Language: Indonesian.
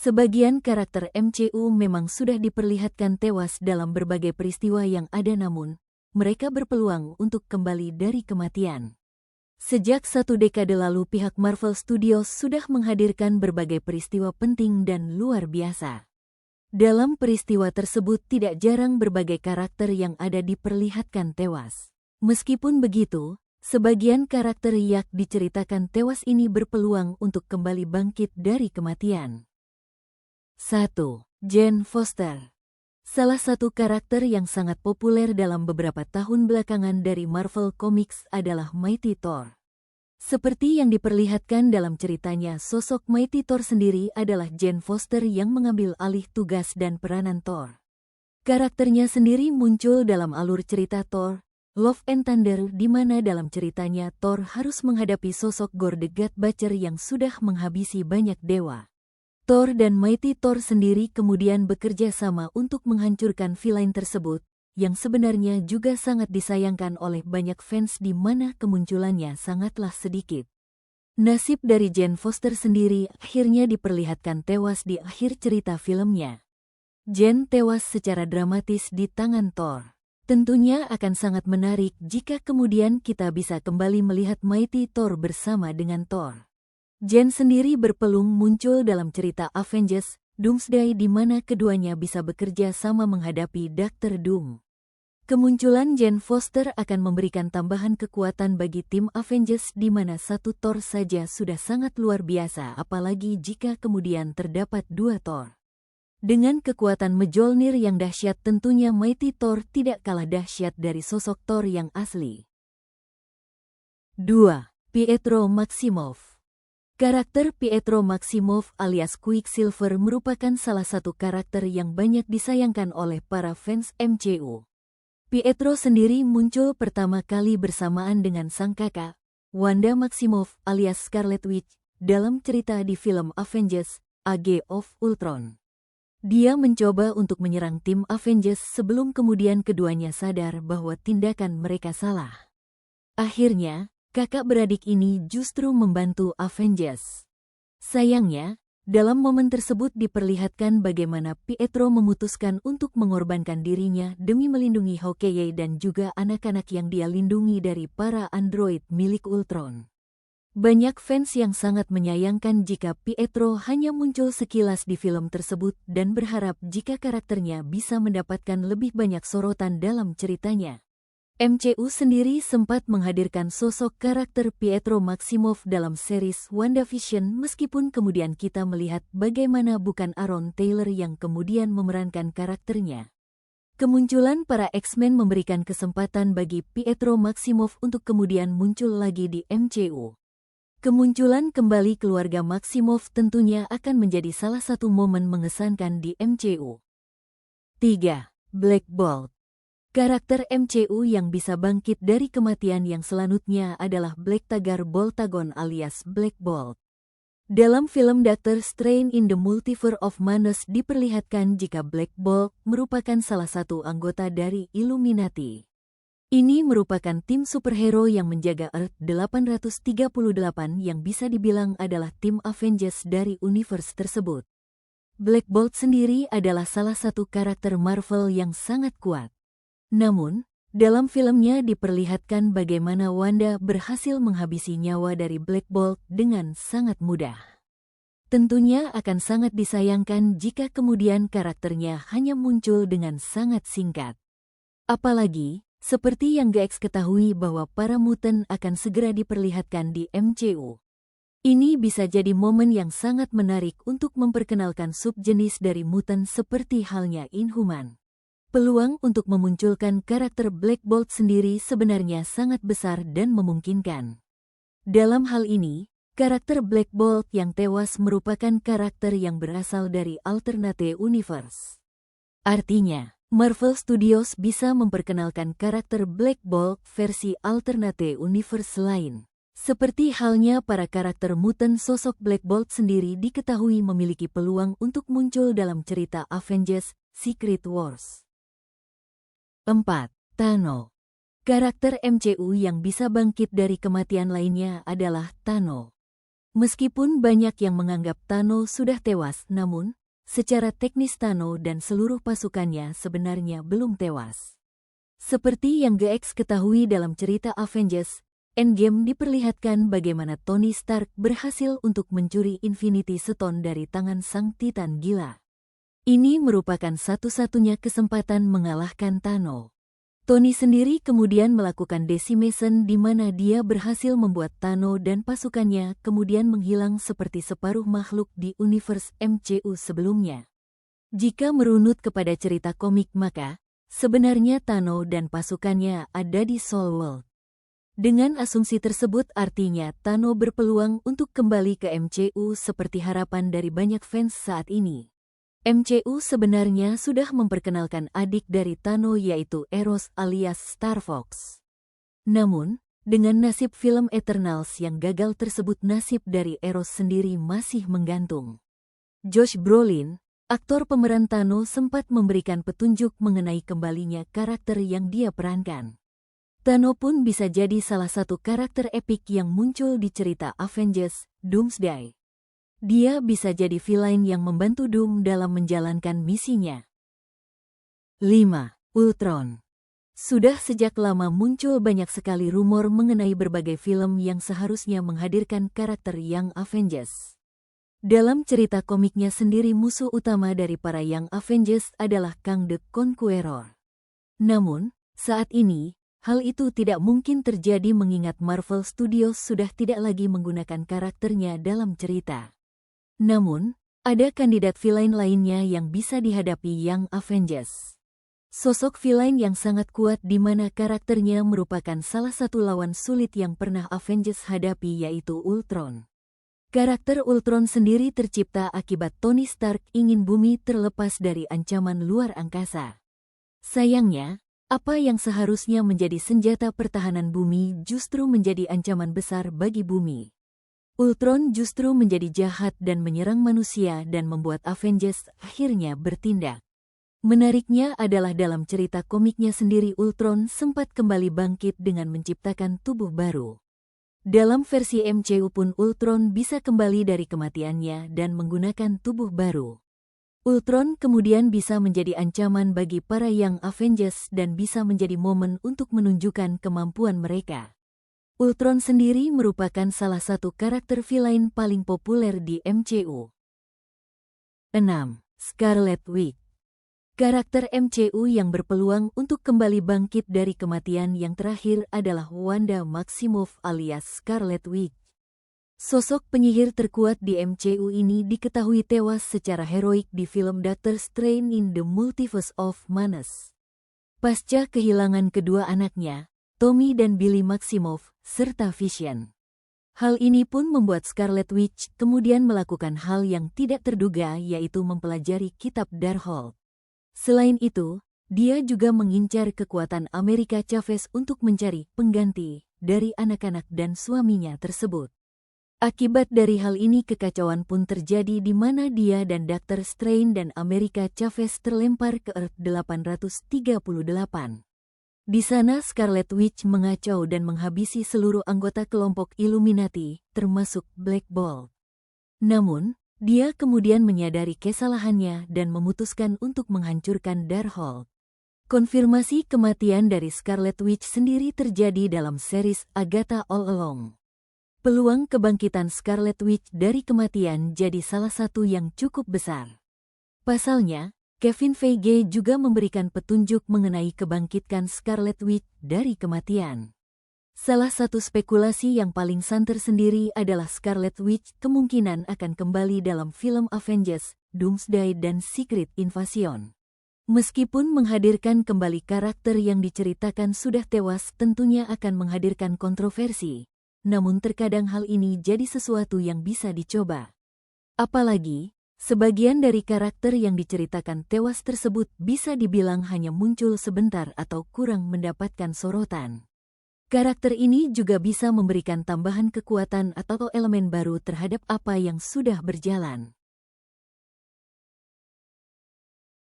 Sebagian karakter MCU memang sudah diperlihatkan tewas dalam berbagai peristiwa yang ada, namun mereka berpeluang untuk kembali dari kematian. Sejak 1 dekade lalu pihak Marvel Studios sudah menghadirkan berbagai peristiwa penting dan luar biasa. Dalam peristiwa tersebut tidak jarang berbagai karakter yang ada diperlihatkan tewas. Meskipun begitu, sebagian karakter yang diceritakan tewas ini berpeluang untuk kembali bangkit dari kematian. 1. Jane Foster. Salah satu karakter yang sangat populer dalam beberapa tahun belakangan dari Marvel Comics adalah Mighty Thor. Seperti yang diperlihatkan dalam ceritanya, sosok Mighty Thor sendiri adalah Jane Foster yang mengambil alih tugas dan peranan Thor. Karakternya sendiri muncul dalam alur cerita Thor, Love and Thunder, di mana dalam ceritanya Thor harus menghadapi sosok Gorr the God Butcher yang sudah menghabisi banyak dewa. Thor dan Mighty Thor sendiri kemudian bekerja sama untuk menghancurkan villain tersebut, yang sebenarnya juga sangat disayangkan oleh banyak fans di mana kemunculannya sangatlah sedikit. Nasib dari Jane Foster sendiri akhirnya diperlihatkan tewas di akhir cerita filmnya. Jane tewas secara dramatis di tangan Thor. Tentunya akan sangat menarik jika kemudian kita bisa kembali melihat Mighty Thor bersama dengan Thor. Jane sendiri berpeluang muncul dalam cerita Avengers Doomsday di mana keduanya bisa bekerja sama menghadapi Dr. Doom. Kemunculan Jane Foster akan memberikan tambahan kekuatan bagi tim Avengers di mana satu Thor saja sudah sangat luar biasa, apalagi jika kemudian terdapat 2 Thor. Dengan kekuatan Mjolnir yang dahsyat, tentunya Mighty Thor tidak kalah dahsyat dari sosok Thor yang asli. 2. Pietro Maximoff. Karakter Pietro Maximoff alias Quicksilver merupakan salah satu karakter yang banyak disayangkan oleh para fans MCU. Pietro sendiri muncul pertama kali bersamaan dengan sang kakak, Wanda Maximoff alias Scarlet Witch, dalam cerita di film Avengers Age of Ultron. Dia mencoba untuk menyerang tim Avengers sebelum kemudian keduanya sadar bahwa tindakan mereka salah. Akhirnya, kakak beradik ini justru membantu Avengers. Sayangnya, dalam momen tersebut diperlihatkan bagaimana Pietro memutuskan untuk mengorbankan dirinya demi melindungi Hawkeye dan juga anak-anak yang dia lindungi dari para android milik Ultron. Banyak fans yang sangat menyayangkan jika Pietro hanya muncul sekilas di film tersebut dan berharap jika karakternya bisa mendapatkan lebih banyak sorotan dalam ceritanya. MCU sendiri sempat menghadirkan sosok karakter Pietro Maximoff dalam series WandaVision, meskipun kemudian kita melihat bagaimana bukan Aaron Taylor yang kemudian memerankan karakternya. Kemunculan para X-Men memberikan kesempatan bagi Pietro Maximoff untuk kemudian muncul lagi di MCU. Kemunculan kembali keluarga Maximoff tentunya akan menjadi salah satu momen mengesankan di MCU. 3. Black Bolt. Karakter MCU yang bisa bangkit dari kematian yang selanjutnya adalah Black Tagar Boltagon alias Black Bolt. Dalam film Doctor Strange in the Multiverse of Madness diperlihatkan jika Black Bolt merupakan salah satu anggota dari Illuminati. Ini merupakan tim superhero yang menjaga Earth 838 yang bisa dibilang adalah tim Avengers dari universe tersebut. Black Bolt sendiri adalah salah satu karakter Marvel yang sangat kuat. Namun, dalam filmnya diperlihatkan bagaimana Wanda berhasil menghabisi nyawa dari Black Bolt dengan sangat mudah. Tentunya akan sangat disayangkan jika kemudian karakternya hanya muncul dengan sangat singkat. Apalagi, seperti yang GX ketahui bahwa para mutant akan segera diperlihatkan di MCU. Ini bisa jadi momen yang sangat menarik untuk memperkenalkan subjenis dari mutant seperti halnya Inhuman. Peluang untuk memunculkan karakter Black Bolt sendiri sebenarnya sangat besar dan memungkinkan. Dalam hal ini, karakter Black Bolt yang tewas merupakan karakter yang berasal dari alternate universe. Artinya, Marvel Studios bisa memperkenalkan karakter Black Bolt versi alternate universe lain. Seperti halnya para karakter mutant, sosok Black Bolt sendiri diketahui memiliki peluang untuk muncul dalam cerita Avengers Secret Wars. 4. Thanos. Karakter MCU yang bisa bangkit dari kematian lainnya adalah Thanos. Meskipun banyak yang menganggap Thanos sudah tewas, namun secara teknis Thanos dan seluruh pasukannya sebenarnya belum tewas. Seperti yang GX ketahui dalam cerita Avengers Endgame diperlihatkan bagaimana Tony Stark berhasil untuk mencuri Infinity Stone dari tangan sang Titan gila. Ini merupakan satu-satunya kesempatan mengalahkan Thanos. Tony sendiri kemudian melakukan decimation di mana dia berhasil membuat Thanos dan pasukannya kemudian menghilang seperti separuh makhluk di universe MCU sebelumnya. Jika merunut kepada cerita komik maka, sebenarnya Thanos dan pasukannya ada di Soul World. Dengan asumsi tersebut artinya Thanos berpeluang untuk kembali ke MCU seperti harapan dari banyak fans saat ini. MCU sebenarnya sudah memperkenalkan adik dari Thanos yaitu Eros alias Star Fox. Namun, dengan nasib film Eternals yang gagal tersebut nasib dari Eros sendiri masih menggantung. Josh Brolin, aktor pemeran Thanos sempat memberikan petunjuk mengenai kembalinya karakter yang dia perankan. Thanos pun bisa jadi salah satu karakter epik yang muncul di cerita Avengers, Doomsday. Dia bisa jadi villain yang membantu Doom dalam menjalankan misinya. 5. Ultron. Sudah sejak lama muncul banyak sekali rumor mengenai berbagai film yang seharusnya menghadirkan karakter Young Avengers. Dalam cerita komiknya sendiri musuh utama dari para Young Avengers adalah Kang the Conqueror. Namun, saat ini, hal itu tidak mungkin terjadi mengingat Marvel Studios sudah tidak lagi menggunakan karakternya dalam cerita. Namun, ada kandidat villain lainnya yang bisa dihadapi Young Avengers. Sosok villain yang sangat kuat di mana karakternya merupakan salah satu lawan sulit yang pernah Avengers hadapi yaitu Ultron. Karakter Ultron sendiri tercipta akibat Tony Stark ingin bumi terlepas dari ancaman luar angkasa. Sayangnya, apa yang seharusnya menjadi senjata pertahanan bumi justru menjadi ancaman besar bagi bumi. Ultron justru menjadi jahat dan menyerang manusia dan membuat Avengers akhirnya bertindak. Menariknya adalah dalam cerita komiknya sendiri Ultron sempat kembali bangkit dengan menciptakan tubuh baru. Dalam versi MCU pun Ultron bisa kembali dari kematiannya dan menggunakan tubuh baru. Ultron kemudian bisa menjadi ancaman bagi para Young Avengers dan bisa menjadi momen untuk menunjukkan kemampuan mereka. Ultron sendiri merupakan salah satu karakter villain paling populer di MCU. 6. Scarlet Witch. Karakter MCU yang berpeluang untuk kembali bangkit dari kematian yang terakhir adalah Wanda Maximoff alias Scarlet Witch. Sosok penyihir terkuat di MCU ini diketahui tewas secara heroik di film Doctor Strange in the Multiverse of Madness. Pasca kehilangan kedua anaknya, Tommy dan Billy Maximoff, serta Vision. Hal ini pun membuat Scarlet Witch kemudian melakukan hal yang tidak terduga yaitu mempelajari kitab Darkhold. Selain itu, dia juga mengincar kekuatan America Chavez untuk mencari pengganti dari anak-anak dan suaminya tersebut. Akibat dari hal ini kekacauan pun terjadi di mana dia dan Dr. Strange dan America Chavez terlempar ke Earth 838. Di sana Scarlet Witch mengacau dan menghabisi seluruh anggota kelompok Illuminati, termasuk Black Bolt. Namun, dia kemudian menyadari kesalahannya dan memutuskan untuk menghancurkan Darkhold. Konfirmasi kematian dari Scarlet Witch sendiri terjadi dalam series Agatha All Along. Peluang kebangkitan Scarlet Witch dari kematian jadi salah satu yang cukup besar. Pasalnya, Kevin Feige juga memberikan petunjuk mengenai kebangkitan Scarlet Witch dari kematian. Salah satu spekulasi yang paling santer sendiri adalah Scarlet Witch kemungkinan akan kembali dalam film Avengers, Doomsday dan Secret Invasion. Meskipun menghadirkan kembali karakter yang diceritakan sudah tewas tentunya akan menghadirkan kontroversi. Namun terkadang hal ini jadi sesuatu yang bisa dicoba. Apalagi, sebagian dari karakter yang diceritakan tewas tersebut bisa dibilang hanya muncul sebentar atau kurang mendapatkan sorotan. Karakter ini juga bisa memberikan tambahan kekuatan atau elemen baru terhadap apa yang sudah berjalan.